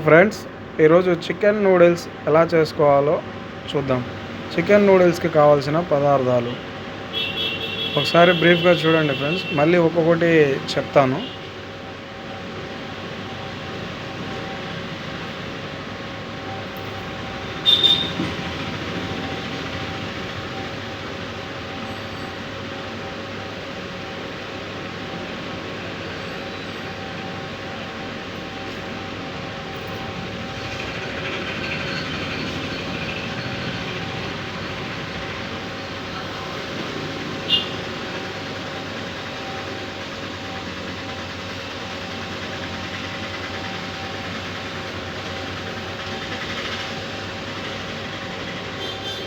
Friends, ఈరోజు chicken noodles ఎలా చేసుకోవాలో చూద్దాం. చికెన్ నూడిల్స్కి కావాల్సిన పదార్థాలు ఒకసారి బ్రీఫ్గా చూడండి ఫ్రెండ్స్, మళ్ళీ ఒక్కొక్కటి చెప్తాను.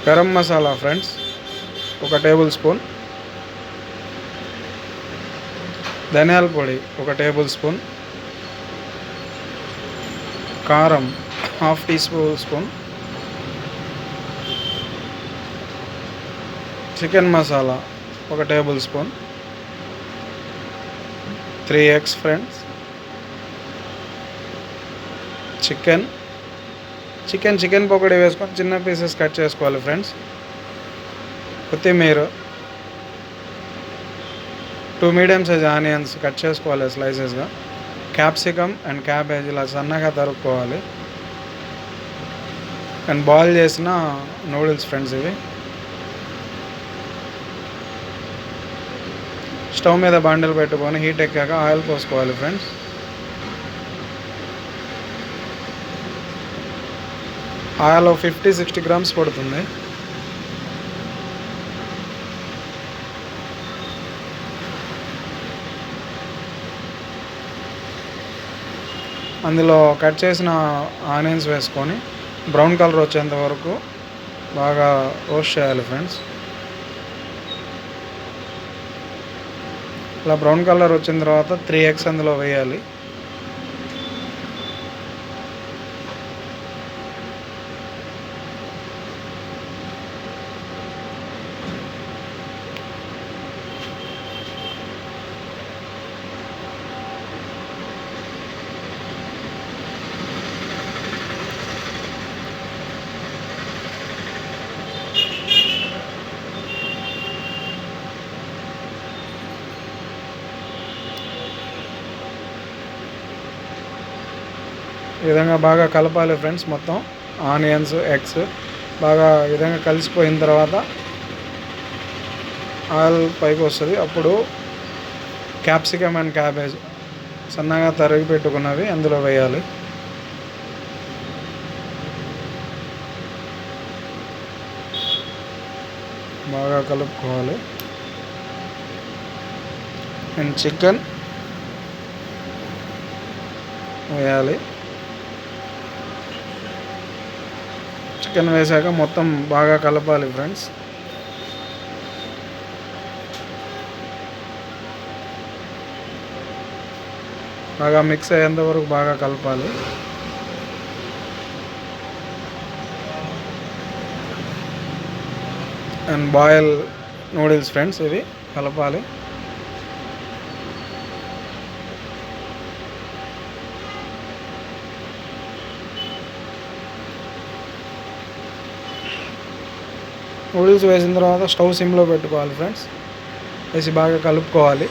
Garam masala friends 1 tablespoon, ధనియాల పొడి 1 టేబుల్ స్పూన్, కారం 1/2 teaspoon, chicken masala 1 tablespoon, 3 eggs friends, chicken pakodi వేసుకొని చిన్న పీసెస్ కట్ చేసుకోవాలి ఫ్రెండ్స్. కొత్తిమీర, 2 మీడియం సైజ్ ఆనియన్స్ కట్ చేసుకోవాలి స్లైసెస్గా, క్యాప్సికమ్ అండ్ క్యాబేజ్ ఇలా సన్నగా తరుక్కోవాలి. అండ్ బాయిల్ చేసిన నూడిల్స్ ఫ్రెండ్స్ ఇవి. స్టవ్ మీద బాండిల్ పెట్టుకొని హీట్ ఎక్కాక ఆయిల్ పోసుకోవాలి ఫ్రెండ్స్. ఆయిల్ 50-60 గ్రామ్స్ పడుతుంది. అందులో కట్ చేసిన ఆనియన్స్ వేసుకొని బ్రౌన్ కలర్ వచ్చేంత వరకు బాగా రోస్ట్ చేయాలి ఫ్రెండ్స్. ఇలా బ్రౌన్ కలర్ వచ్చిన తర్వాత 3 ఎగ్స్ అందులో వేయాలి. ఈ విధంగా బాగా కలపాలి ఫ్రెండ్స్. మొత్తం ఆనియన్స్, ఎగ్స్ బాగా ఈ విధంగా కలిసిపోయిన తర్వాత ఆయిల్ పైకి వస్తుంది. అప్పుడు క్యాప్సికమ్ అండ్ క్యాబేజ్ సన్నగా తరిగి పెట్టుకున్నవి అందులో వేయాలి. బాగా కలుపుకోవాలి. అండ్ చికెన్ వేయాలి. చికెన్ వేసాక మొత్తం బాగా కలపాలి ఫ్రెండ్స్. బాగా మిక్స్ అయ్యేంత వరకు బాగా కలపాలి. అండ్ బాయిల్ నూడిల్స్ ఫ్రెండ్స్ ఇవి కలపాలి. నూడిల్స్ వేసిన తర్వాత స్టవ్ సిమ్లో పెట్టుకోవాలి ఫ్రెండ్స్. వేసి బాగా కలుపుకోవాలి.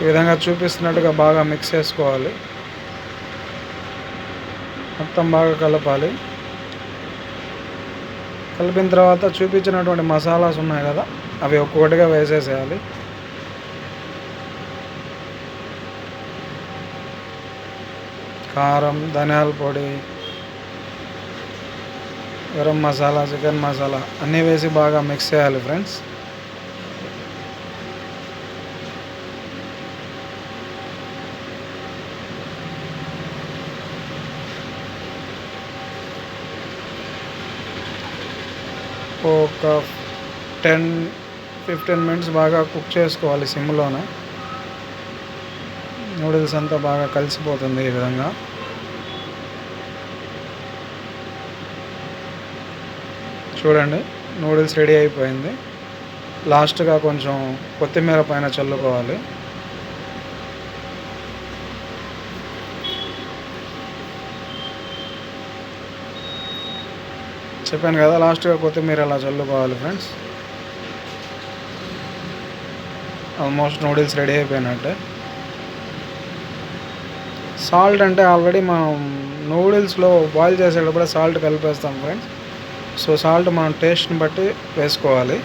ఈ విధంగా చూపిస్తున్నట్టుగా బాగా మిక్స్ చేసుకోవాలి. మొత్తం బాగా కలపాలి. కలిపిన తర్వాత చూపించినటువంటి మసాలాస్ ఉన్నాయి కదా, అవి ఒక్కొక్కటిగా వేసేసేయాలి. కారం, ధనియాల పొడి, గరం మసాలా, చికెన్ మసాలా అన్నీ వేసి బాగా మిక్స్ చేయాలి ఫ్రెండ్స్. ఒక 10-15 మినిట్స్ బాగా కుక్ చేసుకోవాలి సిమ్లోనే. నూడిల్స్ అంతా బాగా కలిసిపోతుంది ఈ విధంగా. చూడండి నూడిల్స్ రెడీ అయిపోయింది. లాస్ట్గా కొంచెం కొత్తిమీర పైన చల్లుకోవాలి. చెప్పాను కదా, లాస్ట్గా కొత్తిమీర అలా చల్లుకోవాలి ఫ్రెండ్స్. ఆల్మోస్ట్ నూడిల్స్ రెడీ అయిపోయినట్టే. సాల్ట్ అంటే ఆల్రెడీ మనం నూడిల్స్లో బాయిల్ చేసేటప్పుడు సాల్ట్ కలిపేస్తాం ఫ్రెండ్స్. సో సాల్ట్ మనం టేస్ట్ని బట్టి వేసుకోవాలి.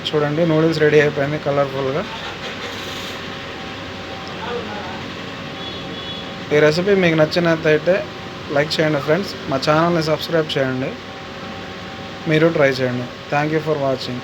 చూడండి, నూడిల్స్ రెడీ అయిపోయింది కలర్ఫుల్గా. ఈ రెసిపీ మీకు నచ్చినట్లయితే లైక్ చేయండి ఫ్రెండ్స్. మా ఛానల్ని సబ్స్క్రైబ్ చేయండి. మీరు ట్రై చేయండి. Thank you for watching.